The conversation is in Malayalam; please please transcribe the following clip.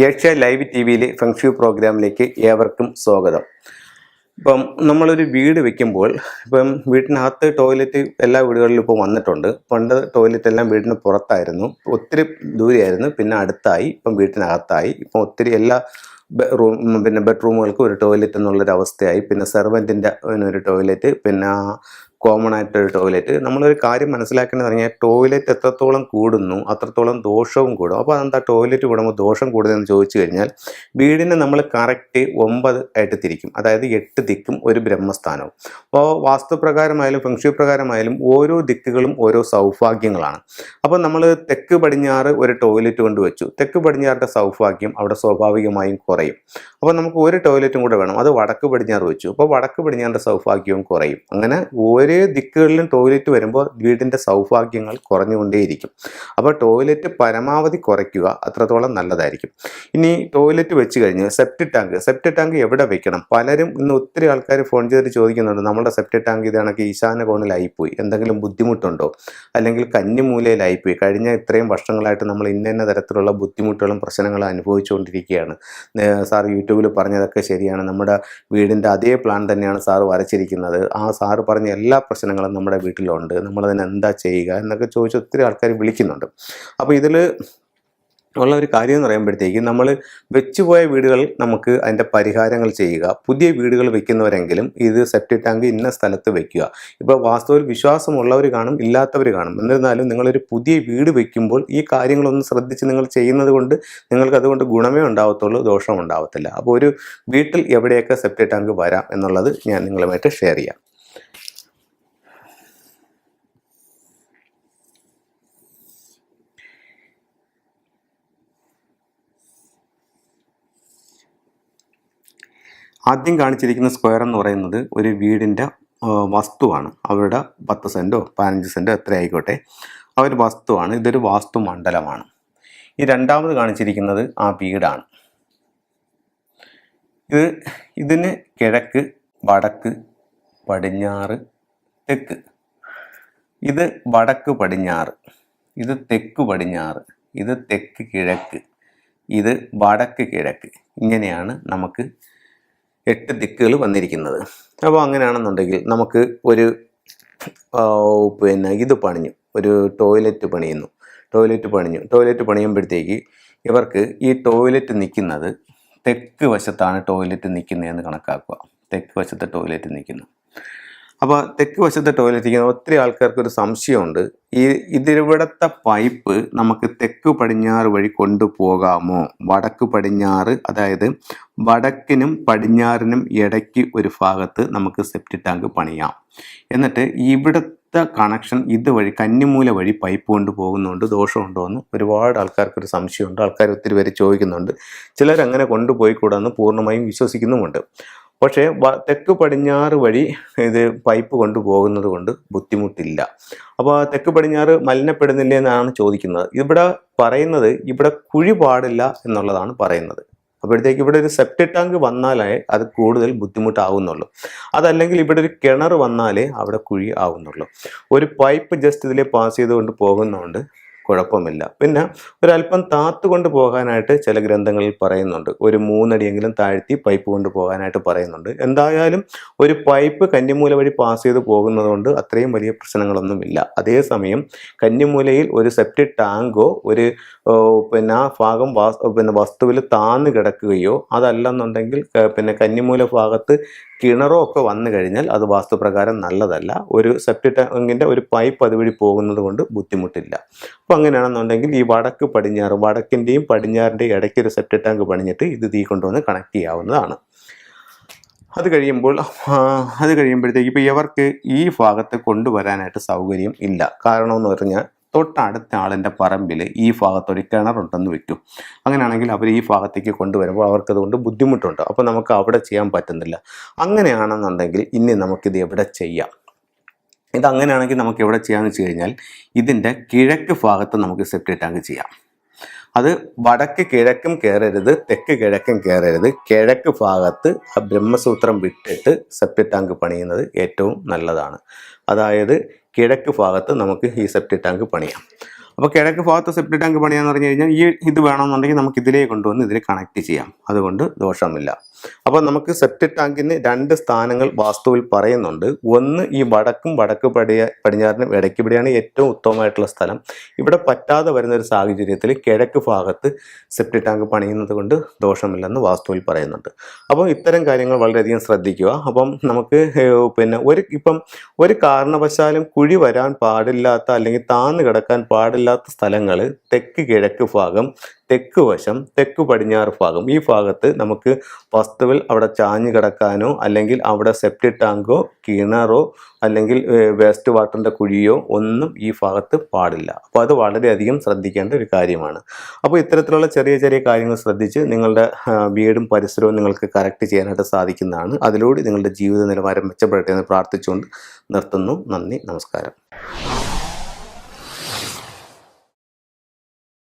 ഏഷ്യ ലൈവ് ടി വിയിലെ ഫെങ്ഷു പ്രോഗ്രാമിലേക്ക് ഏവർക്കും സ്വാഗതം. ഇപ്പം നമ്മളൊരു വീട് വെക്കുമ്പോൾ വീട്ടിനകത്ത് ടോയ്ലറ്റ് എല്ലാ വീടുകളിലും ഇപ്പോൾ വന്നിട്ടുണ്ട്. പണ്ട് ടോയ്ലറ്റ് എല്ലാം വീടിന് പുറത്തായിരുന്നു, ഒത്തിരി ദൂരെയായിരുന്നു, പിന്നെ അടുത്തായി, ഇപ്പം വീട്ടിനകത്തായി. ഇപ്പം ഒത്തിരി എല്ലാ ബെഡ്റൂമുകൾക്കും ഒരു ടോയ്ലറ്റ് എന്നുള്ളൊരു അവസ്ഥയായി. പിന്നെ സെർവൻറ്റിൻ്റെ ഒരു ടോയ്ലറ്റ്, പിന്നെ കോമൺ ആയിട്ടൊരു ടോയ്ലറ്റ്. നമ്മളൊരു കാര്യം മനസ്സിലാക്കേണ്ടത് പറഞ്ഞാൽ ടോയ്ലറ്റ് എത്രത്തോളം കൂടുന്നു അത്രത്തോളം ദോഷവും കൂടും. അപ്പോൾ അതെന്താ ടോയ്ലറ്റ് കൂടുമ്പോൾ ദോഷം കൂടുതലെന്ന് ചോദിച്ചു കഴിഞ്ഞാൽ, വീടിനെ നമ്മൾ കറക്റ്റ് 9 ആയിട്ട് തിരിക്കും. അതായത് 8 ദിക്കും ഒരു ബ്രഹ്മസ്ഥാനവും. അപ്പോൾ വാസ്തുപ്രകാരമായാലും ഫെങ്ഷു പ്രകാരമായാലും ഓരോ ദിക്കുകളും ഓരോ സൗഭാഗ്യങ്ങളാണ്. അപ്പോൾ നമ്മൾ തെക്ക് പടിഞ്ഞാറ് ഒരു ടോയ്ലറ്റ് കൊണ്ട് വെച്ചു. തെക്ക് പടിഞ്ഞാറിൻ്റെ സൗഭാഗ്യം അവിടെ സ്വാഭാവികമായും കുറയും. അപ്പോൾ നമുക്ക് ഒരു ടോയ്ലറ്റും കൂടെ വേണം, അത് വടക്ക് പടിഞ്ഞാറ് വെച്ചു. അപ്പോൾ വടക്ക് പടിഞ്ഞാറിൻ്റെ സൗഭാഗ്യവും കുറയും. അങ്ങനെ ഓരോ ദിക്കുകളിലും ടോയ്ലറ്റ് വരുമ്പോൾ വീടിൻ്റെ സൗഭാഗ്യങ്ങൾ കുറഞ്ഞുകൊണ്ടേയിരിക്കും. അപ്പോൾ ടോയ്ലറ്റ് പരമാവധി കുറയ്ക്കുക, അത്രത്തോളം നല്ലതായിരിക്കും. ഇനി ടോയ്ലറ്റ് വെച്ച് കഴിഞ്ഞ് സെപ്റ്റി ടാങ്ക് എവിടെ വെക്കണം? പലരും ഇന്ന് ഒത്തിരി ആൾക്കാർ ഫോൺ ചെയ്തിട്ട് ചോദിക്കുന്നുണ്ട്, നമ്മുടെ സെപ്റ്റി ടാങ്ക് ഇത് കണക്ക് ഈശാന കോണിലായിപ്പോയി, എന്തെങ്കിലും ബുദ്ധിമുട്ടുണ്ടോ, അല്ലെങ്കിൽ കന്നിമൂലയിലായിപ്പോയി, കഴിഞ്ഞ ഇത്രയും വർഷങ്ങളായിട്ട് നമ്മൾ ഇന്ന തരത്തിലുള്ള ബുദ്ധിമുട്ടുകളും പ്രശ്നങ്ങളും അനുഭവിച്ചുകൊണ്ടിരിക്കുകയാണ്. സാർ യൂട്യൂബിൽ പറഞ്ഞതൊക്കെ ശരിയാണ്, നമ്മുടെ വീടിൻ്റെ അതേ പ്ലാൻ തന്നെയാണ് സാർ വരച്ചിരിക്കുന്നത്, ആ സാറ് പറഞ്ഞ എല്ലാ പ്രശ്നങ്ങളും നമ്മുടെ വീട്ടിലുണ്ട്, നമ്മളതിന് എന്താ ചെയ്യുക എന്നൊക്കെ ചോദിച്ച് ഒത്തിരി ആൾക്കാർ വിളിക്കുന്നുണ്ട്. അപ്പോൾ ഇതിൽ ഉള്ള ഒരു കാര്യം എന്ന് പറയുമ്പോഴത്തേക്ക്, നമ്മൾ വെച്ചുപോയ വീടുകൾ നമുക്ക് അതിൻ്റെ പരിഹാരങ്ങൾ ചെയ്യുക. പുതിയ വീടുകൾ വെക്കുന്നവരെങ്കിലും ഇത് സെപ്റ്റി ടാങ്ക് ഇന്ന സ്ഥലത്ത് വെക്കുക. ഇപ്പോൾ വാസ്തുവിൽ വിശ്വാസമുള്ളവർ കാണും, ഇല്ലാത്തവർ കാണും. എന്നിരുന്നാലും നിങ്ങളൊരു പുതിയ വീട് വെക്കുമ്പോൾ ഈ കാര്യങ്ങളൊന്ന് ശ്രദ്ധിച്ച് നിങ്ങൾ ചെയ്യുന്നത് കൊണ്ട് നിങ്ങൾക്ക് അതുകൊണ്ട് ഗുണമേ ഉണ്ടാവത്തുള്ളൂ, ദോഷം ഉണ്ടാവത്തില്ല. അപ്പോൾ ഒരു വീട്ടിൽ എവിടെയൊക്കെ സെപ്റ്റി ടാങ്ക് വരാം എന്നുള്ളത് ഞാൻ നിങ്ങളുമായിട്ട് ഷെയർ ചെയ്യാം. ആദ്യം കാണിച്ചിരിക്കുന്ന സ്ക്വയർ എന്ന് പറയുന്നത് ഒരു വീടിൻ്റെ വസ്തുവാണ്. അവരുടെ 10 സെൻറ്റോ 15 സെൻറ്റോ എത്ര ആയിക്കോട്ടെ, ആ ഒരു വസ്തുവാണ്. ഇതൊരു വാസ്തു മണ്ഡലമാണ്. ഈ രണ്ടാമത് കാണിച്ചിരിക്കുന്നത് ആ വീടാണ്. ഇതിന് കിഴക്ക്, വടക്ക്, പടിഞ്ഞാറ്, തെക്ക്. ഇത് വടക്ക് പടിഞ്ഞാറ്, ഇത് തെക്ക് പടിഞ്ഞാറ്, ഇത് തെക്ക് കിഴക്ക്, ഇത് വടക്ക് കിഴക്ക്. ഇങ്ങനെയാണ് നമുക്ക് 8 ദിക്കുകൾ വന്നിരിക്കുന്നത്. അപ്പോൾ അങ്ങനെയാണെന്നുണ്ടെങ്കിൽ നമുക്ക് ഒരു ഇത് പണിഞ്ഞു, ഒരു ടോയ്ലറ്റ് പണിയുമ്പോഴത്തേക്ക് ഇവർക്ക് ഈ ടോയ്ലറ്റ് നിൽക്കുന്നത് തെക്ക് വശത്താണ് ടോയ്ലറ്റ് നിൽക്കുന്നതെന്ന് കണക്കാക്കുക. തെക്ക് വശത്തെ ടോയ്ലറ്റ് നിൽക്കുന്നു. അപ്പോൾ തെക്ക് വശത്തെ ടോയ്ലറ്റ് ഇരിക്കുന്ന ഒത്തിരി ആൾക്കാർക്കൊരു സംശയമുണ്ട്, ഇതിവിടുത്തെ പൈപ്പ് നമുക്ക് തെക്ക് പടിഞ്ഞാറ് വഴി കൊണ്ടുപോകാമോ? വടക്ക് പടിഞ്ഞാറ്, അതായത് വടക്കിനും പടിഞ്ഞാറിനും ഇടയ്ക്ക് ഒരു ഭാഗത്ത് നമുക്ക് സെപ്റ്റി ടാങ്ക് പണിയാം. എന്നിട്ട് ഇവിടുത്തെ കണക്ഷൻ ഇതുവഴി കന്നിമൂല വഴി പൈപ്പ് കൊണ്ട് പോകുന്നുണ്ട്, ദോഷമുണ്ടോ എന്ന് ഒരുപാട് ആൾക്കാർക്കൊരു സംശയമുണ്ട്. ആൾക്കാർ ഒത്തിരി പേര് ചോദിക്കുന്നുണ്ട്. ചിലരങ്ങനെ കൊണ്ടുപോയിക്കൂടാന്ന് പൂർണ്ണമായും വിശ്വസിക്കുന്നുമുണ്ട്. പക്ഷേ തെക്ക് പടിഞ്ഞാറ് വഴി ഇത് പൈപ്പ് കൊണ്ടുപോകുന്നത് കൊണ്ട് ബുദ്ധിമുട്ടില്ല. അപ്പോൾ തെക്ക് പടിഞ്ഞാറ് മലിനപ്പെടുന്നില്ല എന്നാണ് ചോദിക്കുന്നത്. ഇവിടെ പറയുന്നത് ഇവിടെ കുഴി പാടില്ല എന്നുള്ളതാണ് പറയുന്നത്. അപ്പോഴത്തേക്ക് ഇവിടെ ഒരു സെപ്റ്റി ടാങ്ക് വന്നാലേ അത് കൂടുതൽ ബുദ്ധിമുട്ടാവുന്നുള്ളൂ. അതല്ലെങ്കിൽ ഇവിടെ ഒരു കിണർ വന്നാലേ അവിടെ കുഴി ആവുന്നുള്ളൂ. ഒരു പൈപ്പ് ജസ്റ്റ് ഇതിലെ പാസ് ചെയ്തുകൊണ്ട് പോകുന്നതുകൊണ്ട് കുഴപ്പമില്ല. പിന്നെ ഒരല്പം താത്ത് കൊണ്ട് പോകാനായിട്ട് ചില ഗ്രന്ഥങ്ങളിൽ പറയുന്നുണ്ട്, ഒരു 3 അടിയെങ്കിലും താഴ്ത്തി പൈപ്പ് കൊണ്ട് പോകാനായിട്ട് പറയുന്നുണ്ട്. എന്തായാലും ഒരു പൈപ്പ് കന്നിമൂല വഴി പാസ് ചെയ്ത് പോകുന്നത് കൊണ്ട് അത്രയും വലിയ പ്രശ്നങ്ങളൊന്നുമില്ല. അതേസമയം കന്നിമൂലയിൽ ഒരു സെപ്റ്റി ടാങ്കോ ഒരു ആ ഭാഗം വസ്തുവിൽ താന്ന് കിടക്കുകയോ അതല്ലെന്നുണ്ടെങ്കിൽ കന്നിമൂല ഭാഗത്ത് കിണറോ ഒക്കെ വന്നു കഴിഞ്ഞാൽ അത് വാസ്തുപ്രകാരം നല്ലതല്ല. ഒരു സെപ്റ്റി ടാങ്കിൻ്റെ ഒരു പൈപ്പ് അതുവഴി പോകുന്നത് കൊണ്ട് ബുദ്ധിമുട്ടില്ല. അപ്പോൾ അങ്ങനെയാണെന്നുണ്ടെങ്കിൽ ഈ വടക്ക് പടിഞ്ഞാറ്, വടക്കിൻ്റെയും പടിഞ്ഞാറിൻ്റെയും ഇടയ്ക്ക് ഒരു സെപ്റ്റി ടാങ്ക് പണിഞ്ഞിട്ട് ഇത് തീ കൊണ്ടുവന്ന് കണക്ട് ചെയ്യാവുന്നതാണ്. അത് കഴിയുമ്പോഴത്തേക്ക് ഇപ്പോൾ ഇവർക്ക് ഈ ഭാഗത്ത് കൊണ്ടുവരാനായിട്ട് സൗകര്യം ഇല്ല. കാരണമെന്ന് പറഞ്ഞാൽ തൊട്ടടുത്ത ആളിൻ്റെ പറമ്പിൽ ഈ ഭാഗത്തൊരു കിണറുണ്ടെന്ന് വെക്കും. അങ്ങനെയാണെങ്കിൽ അവർ ഈ ഭാഗത്തേക്ക് കൊണ്ടുവരുമ്പോൾ അവർക്കതുകൊണ്ട് ബുദ്ധിമുട്ടുണ്ട്. അപ്പോൾ നമുക്ക് അവിടെ ചെയ്യാൻ പറ്റുന്നില്ല. അങ്ങനെയാണെന്നുണ്ടെങ്കിൽ ഇനി നമുക്കിത് എവിടെ ചെയ്യാം? ഇതങ്ങനെയാണെങ്കിൽ നമുക്ക് എവിടെ ചെയ്യാമെന്ന് വെച്ച് കഴിഞ്ഞാൽ, ഇതിൻ്റെ കിഴക്ക് ഭാഗത്ത് നമുക്ക് സെപ്റ്റി ടാങ്ക് ചെയ്യാം. അത് വടക്ക് കിഴക്കും കയറരുത്, തെക്ക് കിഴക്കും കയറരുത്. കിഴക്ക് ഭാഗത്ത് ആ ബ്രഹ്മസൂത്രം വിട്ടിട്ട് സെപ്റ്റി ടാങ്ക് പണിയുന്നത് ഏറ്റവും നല്ലതാണ്. അതായത് കിഴക്ക് ഭാഗത്ത് നമുക്ക് ഈ സെപ്റ്റി ടാങ്ക് പണിയാം. അപ്പോൾ കിഴക്ക് ഭാഗത്ത് സെപ്റ്റിക് ടാങ്ക് പണിയാന്ന് പറഞ്ഞു കഴിഞ്ഞാൽ ഇത് വേണമെന്നുണ്ടെങ്കിൽ നമുക്ക് ഇതിലേക്ക് കൊണ്ടുവന്ന് ഇതിൽ കണക്ട് ചെയ്യാം, അതുകൊണ്ട് ദോഷമില്ല. അപ്പോൾ നമുക്ക് സെപ്റ്റിക് ടാങ്കിന് 2 സ്ഥാനങ്ങൾ വാസ്തുവിൽ പറയുന്നുണ്ട്. ഒന്ന് ഈ വടക്കും വടക്ക് പടിഞ്ഞാറിനും ഇടയ്ക്കിവിടെയാണ് ഏറ്റവും ഉത്തമമായിട്ടുള്ള സ്ഥലം. ഇവിടെ പറ്റാതെ വരുന്ന ഒരു സാഹചര്യത്തിൽ കിഴക്ക് ഭാഗത്ത് സെപ്റ്റിക് ടാങ്ക് പണിയുന്നത് കൊണ്ട് ദോഷമില്ലെന്ന് വാസ്തുവിൽ പറയുന്നുണ്ട്. അപ്പോൾ ഇത്തരം കാര്യങ്ങൾ വളരെയധികം ശ്രദ്ധിക്കുക. അപ്പം നമുക്ക് പിന്നെ ഒരു കാരണവശാലും കുഴി വരാൻ പാടില്ലാത്ത അല്ലെങ്കിൽ താന്ന് കിടക്കാൻ പാടില്ലാത്ത സ്ഥലങ്ങൾ തെക്ക് കിഴക്ക് ഭാഗം, തെക്ക് വശം, തെക്ക് പടിഞ്ഞാറ് ഭാഗം, ഈ ഭാഗത്ത് നമുക്ക് വസ്തുവിൽ അവിടെ ചാഞ്ഞു കിടക്കാനോ അല്ലെങ്കിൽ അവിടെ സെപ്റ്റിക് ടാങ്കോ കിണറോ അല്ലെങ്കിൽ വേസ്റ്റ് വാട്ടറിൻ്റെ കുഴിയോ ഒന്നും ഈ ഭാഗത്ത് പാടില്ല. അപ്പോൾ അത് വളരെയധികം ശ്രദ്ധിക്കേണ്ട ഒരു കാര്യമാണ്. അപ്പോൾ ഇത്തരത്തിലുള്ള ചെറിയ ചെറിയ കാര്യങ്ങൾ ശ്രദ്ധിച്ച് നിങ്ങളുടെ വീടും പരിസരവും നിങ്ങൾക്ക് കറക്റ്റ് ചെയ്യാനായിട്ട് സാധിക്കുന്നതാണ്. അതിലൂടെ നിങ്ങളുടെ ജീവിത നിലവാരം മെച്ചപ്പെടട്ടെ എന്ന് പ്രാർത്ഥിച്ചുകൊണ്ട് നിർത്തുന്നു. നന്ദി, നമസ്കാരം.